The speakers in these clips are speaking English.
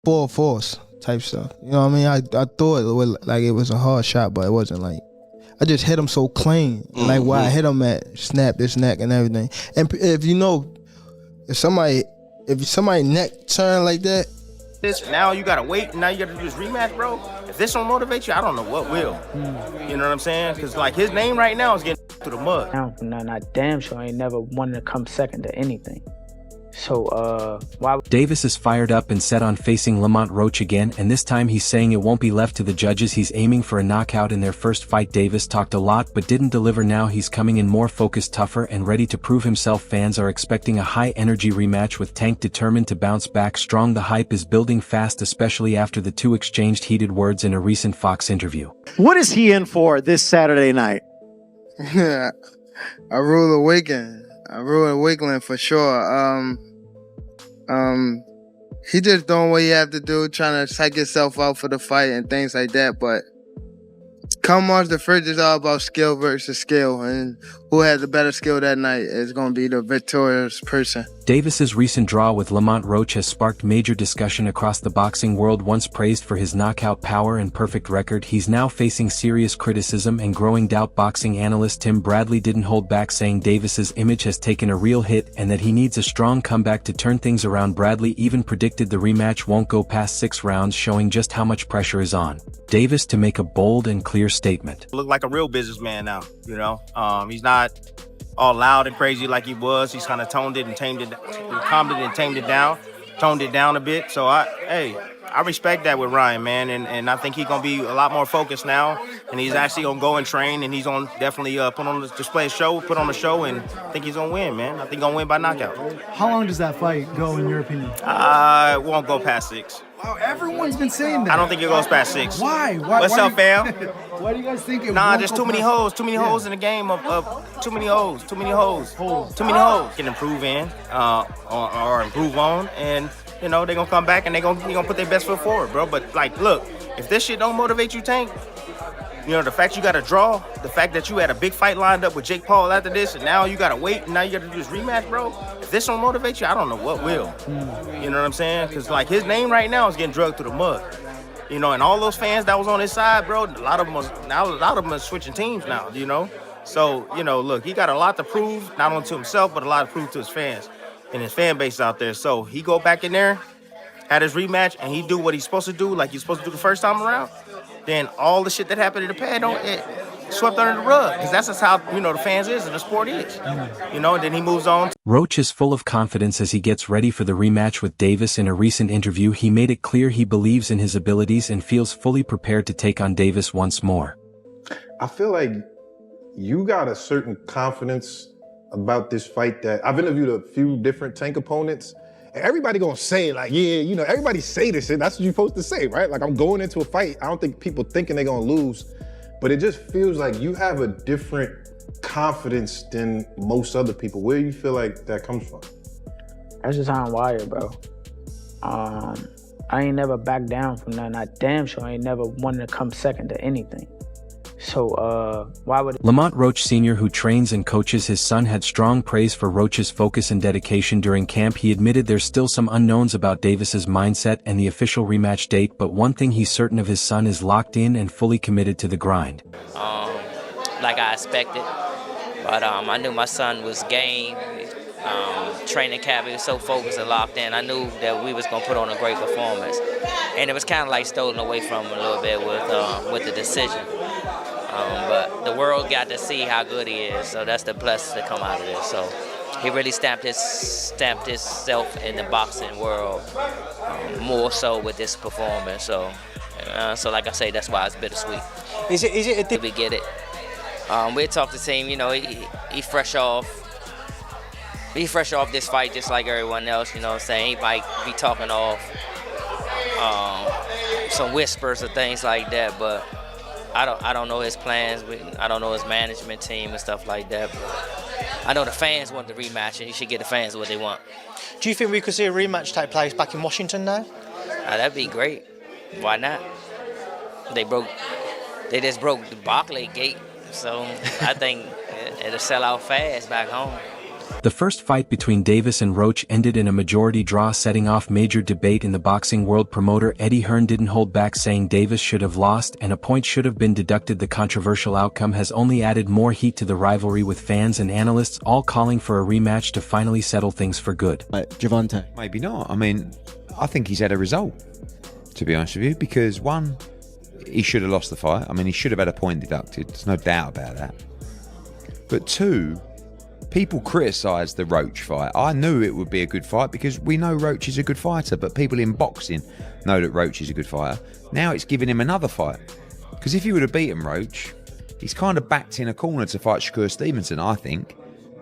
full force type stuff. You know what I mean? I thought it was like it was a hard shot, but it wasn't. Like I just hit him so clean, and like where I hit him at, snapped his neck and everything. And if you know, if somebody neck turn like that. Now you gotta wait. Now you gotta do this rematch, bro. If this don't motivate you, I don't know what will. You know what I'm saying? Because like his name right now is getting through the mud. I damn sure ain't never wanted to come second to anything. So, why? Davis is fired up and set on facing Lamont Roach again, and this time he's saying it won't be left to the judges. He's aiming for a knockout in their first fight. Davis talked a lot but didn't deliver. Now he's coming in more focused, tougher, and ready to prove himself. Fans are expecting a high-energy rematch with Tank determined to bounce back strong. The hype is building fast, especially after the two exchanged heated words in a recent Fox interview. What is he in for this Saturday night? I rule the weekend. I rule the weekend for sure. He just doing what he have to do, trying to psych himself out for the fight and things like that. But come off the fridge is all about skill versus skill, and who has the better skill that night is going to be the victorious person. Davis's recent draw with Lamont Roach has sparked major discussion across the boxing world. Once praised for his knockout power and perfect record, he's now facing serious criticism and growing doubt. Boxing analyst Tim Bradley didn't hold back, saying Davis's image has taken a real hit and that he needs a strong comeback to turn things around. Bradley even predicted the rematch won't go past 6 rounds, showing just how much pressure is on Davis to make a bold and clear statement. Look like a real businessman now, you know. He's not all loud and crazy like he was. He's kind of toned it and tamed it, calmed it and tamed it down, toned it down a bit. So I respect that with Ryan, man, and I think he's gonna be a lot more focused now, and he's actually gonna go and train, and he's gonna definitely put on a show, and I think he's gonna win, man. I think he's gonna win by knockout. How long does that fight go, in your opinion? It won't go past 6. Wow, everyone's been saying that. I don't think it goes past 6. Why? What's up, fam? Why do you guys think it? Nah, there's too many holes. Too many holes in the game of too many holes. Too many holes. Can improve in or improve on, and you know they're gonna come back and they're gonna put their best foot forward, bro. But like, look, if this shit don't motivate you, Tank, you know the fact you got to draw, the fact that you had a big fight lined up with Jake Paul after this, and now you gotta wait, and now you gotta do this rematch, bro. If this don't motivate you, I don't know what will. You know what I'm saying? Because like his name right now is getting drugged through the mud. You know, and all those fans that was on his side, bro, a lot of them are switching teams now, you know? So, you know, look, he got a lot to prove, not only to himself, but a lot to prove to his fans and his fan base out there. So he go back in there, had his rematch, and he do what he's supposed to do, like he's supposed to do the first time around, then all the shit that happened in the pad, swept under the rug, because that's just how, you know, the fans is and the sport is. You know, and then he moves on. Roach is full of confidence as he gets ready for the rematch with Davis. In a recent interview, he made it clear he believes in his abilities and feels fully prepared to take on Davis once more. I feel like you got a certain confidence about this fight that I've interviewed a few different Tank opponents, and everybody gonna say like, yeah, you know, everybody say this shit. That's what you're supposed to say, right? Like, I'm going into a fight. I don't think people thinking they're gonna lose. But it just feels like you have a different confidence than most other people. Where do you feel like that comes from? That's just how I'm wired, bro. I ain't never backed down from nothing. I damn sure ain't never wanted to come second to anything. So, why would... Lamont Roach Sr., who trains and coaches his son, had strong praise for Roach's focus and dedication during camp. He admitted there's still some unknowns about Davis's mindset and the official rematch date, but one thing he's certain of, his son is locked in and fully committed to the grind. Like I expected, but I knew my son was game. Training camp, he was so focused and locked in. I knew that we was gonna put on a great performance, and it was kind of like stolen away from him a little bit with the decision. But the world got to see how good he is, so that's the plus to come out of this. So he really stamped himself in the boxing world more so with this performance. So like I say, that's why it's bittersweet. Is it? We get it. We talked to the team. You know, he fresh off. He fresh off this fight just like everyone else. You know what I'm saying? He might be talking off some whispers or things like that, but I don't know his plans. I don't know his management team and stuff like that. But I know the fans want the rematch, and you should get the fans what they want. Do you think we could see a rematch take place back in Washington now? That'd be great. Why not? They just broke the Barclay gate, so I think it'll sell out fast back home. The first fight between Davis and Roach ended in a majority draw, setting off major debate in the boxing world. Promoter Eddie Hearn didn't hold back, saying Davis should have lost and a point should have been deducted. The controversial outcome has only added more heat to the rivalry, with fans and analysts all calling for a rematch to finally settle things for good. Gervonta? Maybe not. I mean, I think he's had a result, to be honest with you, because one, he should have lost the fight. I mean, he should have had a point deducted. There's no doubt about that. But two, people criticised the Roach fight. I knew it would be a good fight because we know Roach is a good fighter, but people in boxing know that Roach is a good fighter. Now it's giving him another fight. Because if he would have beaten Roach, he's kind of backed in a corner to fight Shakur Stevenson, I think.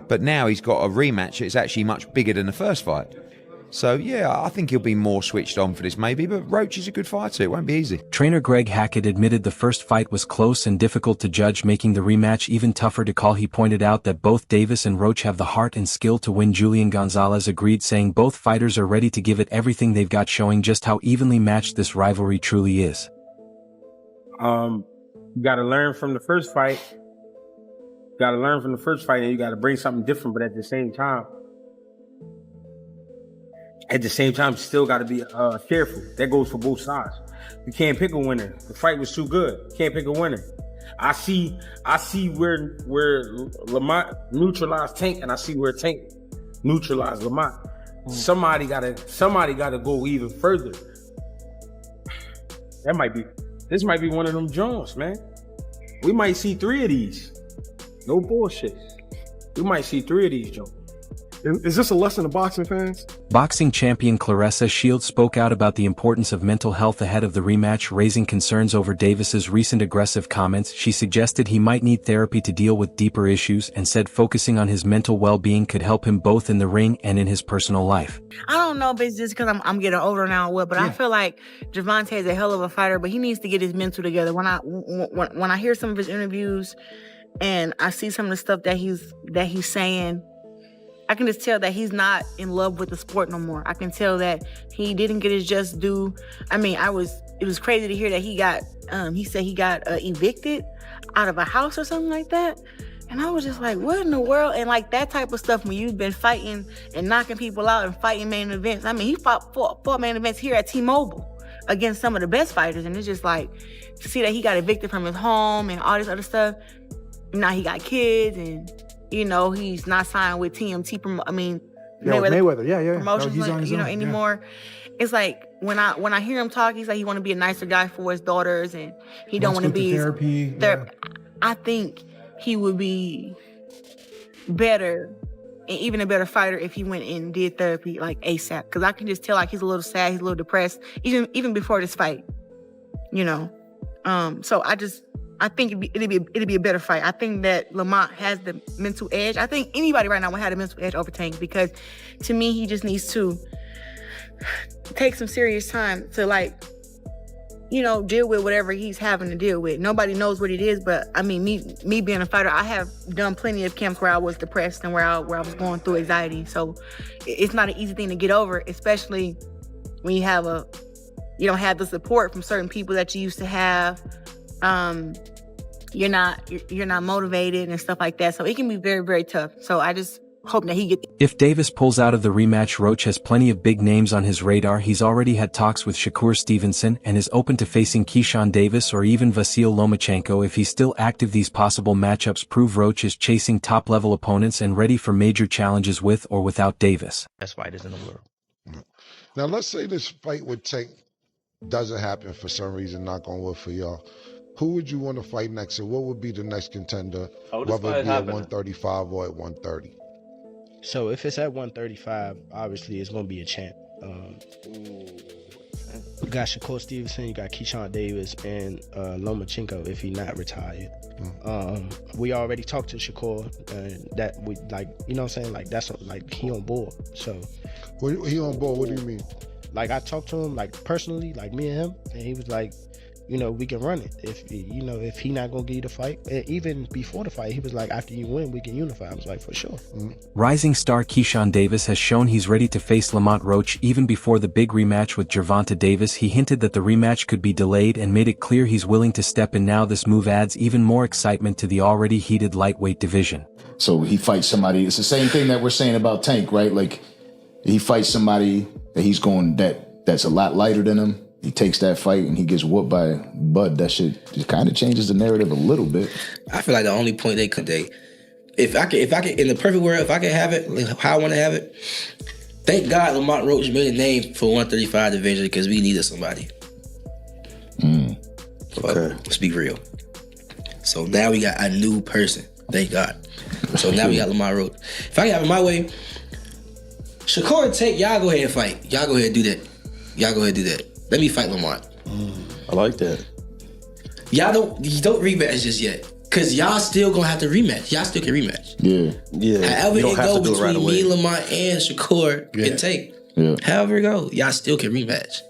But now he's got a rematch that's actually much bigger than the first fight. So, yeah, I think he'll be more switched on for this maybe, but Roach is a good fighter. It won't be easy. Trainer Greg Hackett admitted the first fight was close and difficult to judge, making the rematch even tougher to call. He pointed out that both Davis and Roach have the heart and skill to win. Julian Gonzalez agreed, saying both fighters are ready to give it everything they've got, showing just how evenly matched this rivalry truly is. You got to learn from the first fight. And you got to bring something different, but at the same time, you still got to be careful. That goes for both sides. You can't pick a winner. The fight was too good. You can't pick a winner. I see where Lamont neutralized Tank, and I see where Tank neutralized Lamont. Somebody gotta go even further. This might be one of them Jones, man. We might see 3 of these. No bullshit. We might see 3 of these Jones. Is this a lesson to boxing fans? Boxing champion Claressa Shields spoke out about the importance of mental health ahead of the rematch, raising concerns over Davis's recent aggressive comments. She suggested he might need therapy to deal with deeper issues, and said focusing on his mental well-being could help him both in the ring and in his personal life. I don't know if it's just because I'm getting older now or what, but I feel like Gervonta is a hell of a fighter, but he needs to get his mental together. When I hear some of his interviews and I see some of the stuff that he's saying, I can just tell that he's not in love with the sport no more. I can tell that he didn't get his just due. I mean, it was crazy to hear that he said he got evicted out of a house or something like that. And I was just like, what in the world? And like that type of stuff, when you've been fighting and knocking people out and fighting main events. I mean, he fought main events here at T-Mobile against some of the best fighters. And it's just like, to see that he got evicted from his home and all this other stuff. Now he got kids, and he's not signed with TMT. Mayweather. Promotions, no, he's on his own, anymore. It's like when I hear him talk, he's like he want to be a nicer guy for his daughters, and he don't want to be therapy. I think he would be better, and even a better fighter, if he went and did therapy like ASAP. Because I can just tell like he's a little sad, he's a little depressed, even before this fight. So I think it'd be a better fight. I think that Lamont has the mental edge. I think anybody right now would have a mental edge over Tank, because to me, he just needs to take some serious time to deal with whatever he's having to deal with. Nobody knows what it is, but I mean, me being a fighter, I have done plenty of camps where I was depressed and where I was going through anxiety. So it's not an easy thing to get over, especially when you don't have the support from certain people that you used to have. You're not motivated and stuff like that. So it can be very, very tough. So I just hope that he gets. If Davis pulls out of the rematch, Roach has plenty of big names on his radar. He's already had talks with Shakur Stevenson and is open to facing Keyshawn Davis or even Vasyl Lomachenko if he's still active. These possible matchups prove Roach is chasing top-level opponents and ready for major challenges with or without Davis. Best fighters in the world. Now, let's say this fight with Tank doesn't happen for some reason, knock on wood for y'all. Who would you want to fight next, and what would be the next contender, whether it be at 135 or at 130? So if it's at 135, obviously it's going to be a champ. You got Shakur Stevenson, you got Keyshawn Davis, and Lomachenko if he's not retired. We already talked to Shakur, that we what I'm saying? Like that's he on board. So he on board? What do you mean? Like I talked to him personally, me and him, and he was like, we can run it. If he not gonna give you the fight, even before the fight, he was like, after you win, we can unify. I was like, for sure. Rising star Keyshawn Davis has shown he's ready to face Lamont Roach. Even before the big rematch with Gervonta Davis, he hinted that the rematch could be delayed and made it clear he's willing to step in now. This move adds even more excitement to the already heated lightweight division. So he fights somebody. It's the same thing that we're saying about Tank, right? Like, he fights somebody that that's a lot lighter than him. He takes that fight and he gets whooped by Bud. That shit just kind of changes the narrative a little bit. I feel like the only point if I could, in the perfect world, if I could have it like how I want to have it, thank God Lamont Roach made a name for 135 division because we needed somebody. Okay. Let's be real. So now we got a new person. Thank God. So now we got Lamont Roach. If I can have it my way, Shakur and Tank, y'all go ahead and fight. Y'all go ahead and do that. Y'all go ahead and do that. Let me fight Lamont. I like that. Y'all don't rematch just yet. Cause y'all still gonna have to rematch. Y'all still can rematch. Yeah. However it go between me, Lamont, and Shakur and Tank. Yeah. However it go, y'all still can rematch.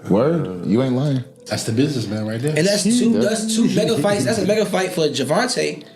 Word? You ain't lying. That's the businessman right there. And that's two mega fights. That's a mega fight for Gervonta.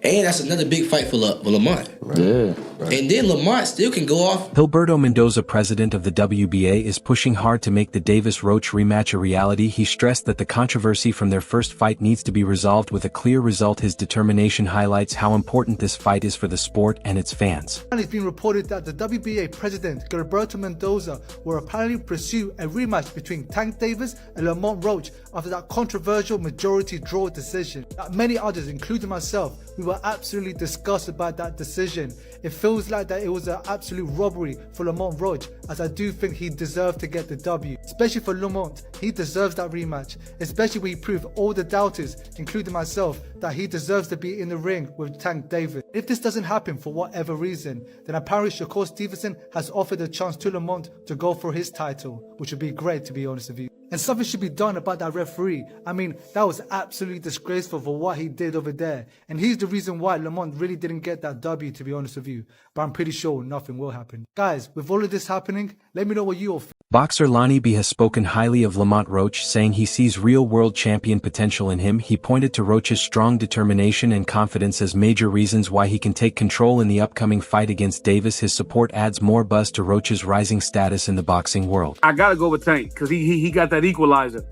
And that's another big fight for Lamont. Yeah. And then Lamont still can go off. Gilberto Mendoza, president of the WBA, is pushing hard to make the Davis-Roach rematch a reality. He stressed that the controversy from their first fight needs to be resolved with a clear result. His determination highlights how important this fight is for the sport and its fans. It's been reported that the WBA president, Gervonta Mendoza, will apparently pursue a rematch between Tank Davis and Lamont Roach after that controversial majority draw decision. Like many others, including myself, we were absolutely disgusted by that decision. It feels like that it was an absolute robbery for Lamont Roach, as I do think he deserved to get the W. Especially for Lamont, he deserves that rematch, especially when he proved all the doubters, including myself, that he deserves to be in the ring with Tank Davis. If this doesn't happen for whatever reason, then apparently Shakur Stevenson has offered a chance to Lamont to go for his title, which would be great, to be honest with you. And something should be done about that referee. I mean, that was absolutely disgraceful for what he did over there. And he's the reason why Lamont really didn't get that W, to be honest with you. But I'm pretty sure nothing will happen. Guys, with all of this happening, let me know what you all think. Boxer Lonnie B has spoken highly of Lamont Roach, saying he sees real world champion potential in him. He pointed to Roach's strong determination and confidence as major reasons why he can take control in the upcoming fight against Davis. His support adds more buzz to Roach's rising status in the boxing world. I gotta go with Tank because he got that equalizer.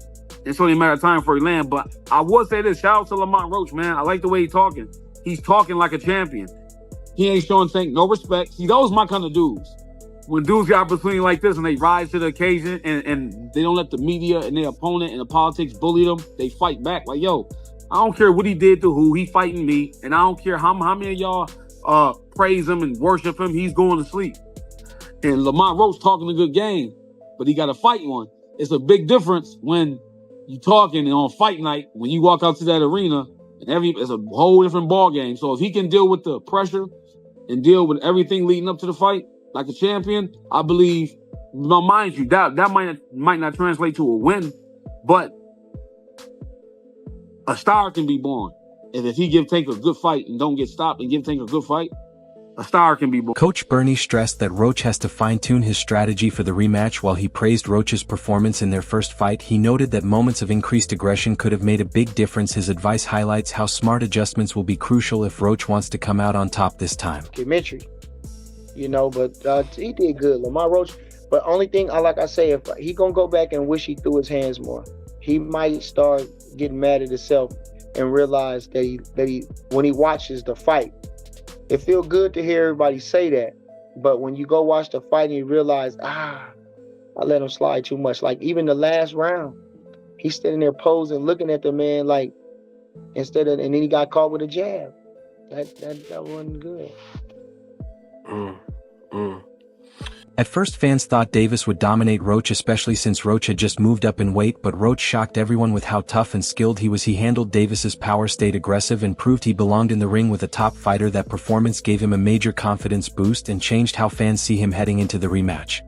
It's only a matter of time for he land. But I will say this: shout out to Lamont Roach, man. I like the way he's talking. He's talking like a champion. He ain't showing Tank no respect. See, those my kind of dudes. When dudes got opportunity like this and they rise to the occasion and they don't let the media and their opponent and the politics bully them, they fight back. Like, yo, I don't care what he did to who, he fighting me, and I don't care how many of y'all praise him and worship him, he's going to sleep. And Lamont Roach talking a good game, but he got to fight one. It's a big difference when you talking and on fight night, when you walk out to that arena, and it's a whole different ball game. So if he can deal with the pressure and deal with everything leading up to the fight like a champion, I believe, mind you, that might not translate to a win, but a star can be born. And if he give Tank a good fight and don't get stopped and give Tank a good fight, a star can be born. Coach Bernie stressed that Roach has to fine-tune his strategy for the rematch. While he praised Roach's performance in their first fight, he noted that moments of increased aggression could have made a big difference. His advice highlights how smart adjustments will be crucial if Roach wants to come out on top this time. Documentary, but he did good, Lamont Roach. But only thing, like I say, if he gonna go back and wish he threw his hands more, he might start getting mad at himself and realize that he when he watches the fight, it feel good to hear everybody say that, but when you go watch the fight and you realize, I let him slide too much. Like even the last round, he's standing there posing, looking at the man like and then he got caught with a jab. That wasn't good. At first, fans thought Davis would dominate Roach, especially since Roach had just moved up in weight, but Roach shocked everyone with how tough and skilled he was. He handled Davis's power, stayed aggressive, and proved he belonged in the ring with a top fighter. That performance gave him a major confidence boost and changed how fans see him heading into the rematch.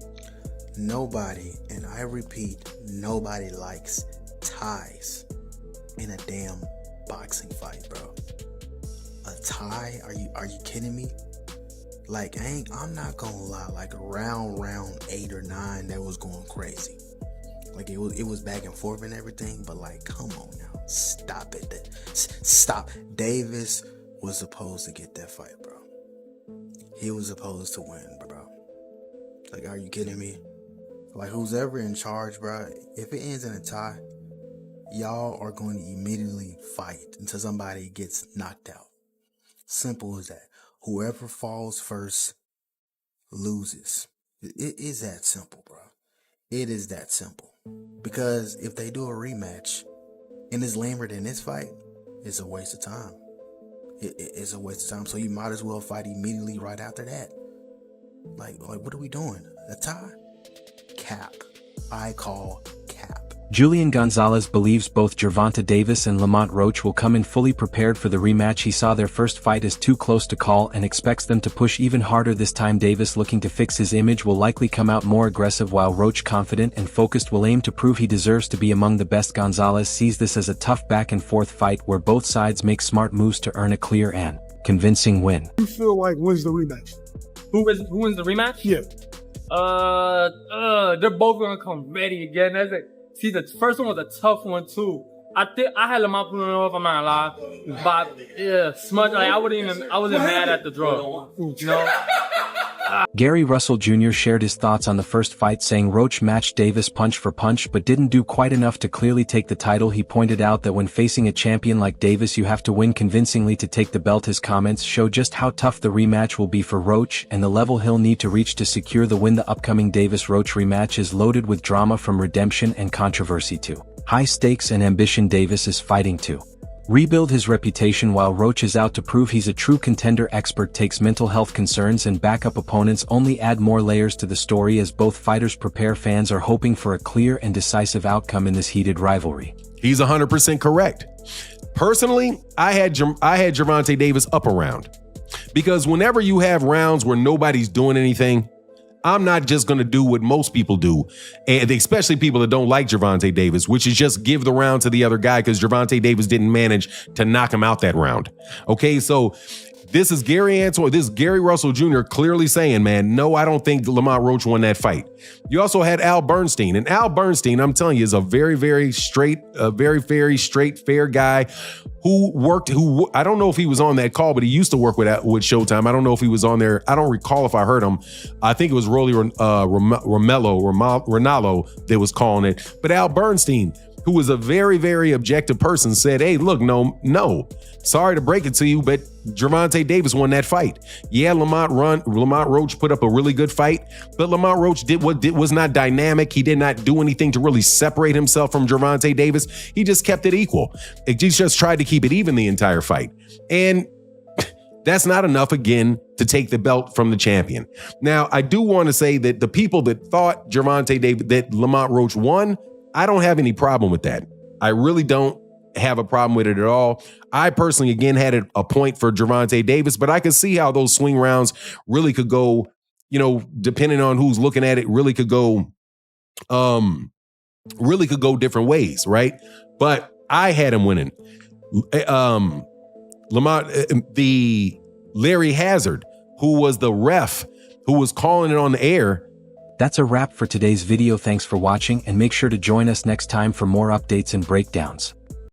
Nobody, and I repeat, nobody likes ties in a damn boxing fight, bro. A tie? Are you kidding me? Like, I'm not gonna lie, like around round 8 or 9, that was going crazy. Like it was back and forth and everything, but like, come on now, stop it. Stop. Davis was supposed to get that fight, bro. He was supposed to win, bro. Like, are you kidding me? Like, who's ever in charge, bro? If it ends in a tie, y'all are going to immediately fight until somebody gets knocked out. Simple as that. Whoever falls first loses. It is that simple, bro. It is that simple. Because if they do a rematch and it's lamer than this fight, it's a waste of time. It's a waste of time. So you might as well fight immediately right after that. Like what are we doing? A tie? Cap. I call cap. Julian Gonzalez believes both Gervonta Davis and Lamont Roach will come in fully prepared for the rematch. He saw their first fight as too close to call and expects them to push even harder this time. Davis, looking to fix his image, will likely come out more aggressive, while Roach, confident and focused, will aim to prove he deserves to be among the best. Gonzalez sees this as a tough back and forth fight where both sides make smart moves to earn a clear and convincing win. You feel like wins the rematch? Who wins the rematch? Yeah. They're both gonna come ready again. That's it. See, the first one was a tough one too. I think I had Lamont pulling off. I'm not gonna lie, but yeah, smudge. Like I wasn't mad at the draw. You know. Gary Russell Jr. shared his thoughts on the first fight, saying Roach matched Davis punch for punch but didn't do quite enough to clearly take the title. He pointed out that when facing a champion like Davis, you have to win convincingly to take the belt. His comments show just how tough the rematch will be for Roach and the level he'll need to reach to secure the win. The upcoming Davis-Roach rematch is loaded with drama, from redemption and controversy to high stakes and ambition. Davis is fighting to rebuild his reputation, while Roach is out to prove he's a true contender. Expert takes mental health concerns and backup opponents only add more layers to the story as both fighters prepare. Fans are hoping for a clear and decisive outcome in this heated rivalry. He's 100% correct. Personally, I had Gervonta Davis up a round, because whenever you have rounds where nobody's doing anything, I'm not just going to do what most people do, and especially people that don't like Gervonta Davis, which is just give the round to the other guy, because Gervonta Davis didn't manage to knock him out that round. Okay, so this is Gary Russell Jr. clearly saying, man, no, I don't think Lamont Roach won that fight. You also had Al Bernstein, and Al Bernstein, I'm telling you, is a very, very straight, fair guy who I don't know if he was on that call, but he used to work with Showtime. I don't know if he was on there. I don't recall if I heard him. I think it was Rolly Ronaldo that was calling it. But Al Bernstein, who was a very, very objective person, said, hey, look, no, sorry to break it to you, but Gervonta Davis won that fight. Yeah, Lamont Roach put up a really good fight, but Lamont Roach was not dynamic. He did not do anything to really separate himself from Gervonta Davis. He just kept it equal. He just tried to keep it even the entire fight. And that's not enough, again, to take the belt from the champion. Now, I do want to say that the people that thought that Lamont Roach won, I don't have any problem with that. I really don't have a problem with it at all. I personally, again, had a point for Gervonta Davis, but I could see how those swing rounds really could go, depending on who's looking at it, really could go different ways, right? But I had him winning. Larry Hazard, who was the ref, who was calling it on the air. That's a wrap for today's video. Thanks for watching, and make sure to join us next time for more updates and breakdowns.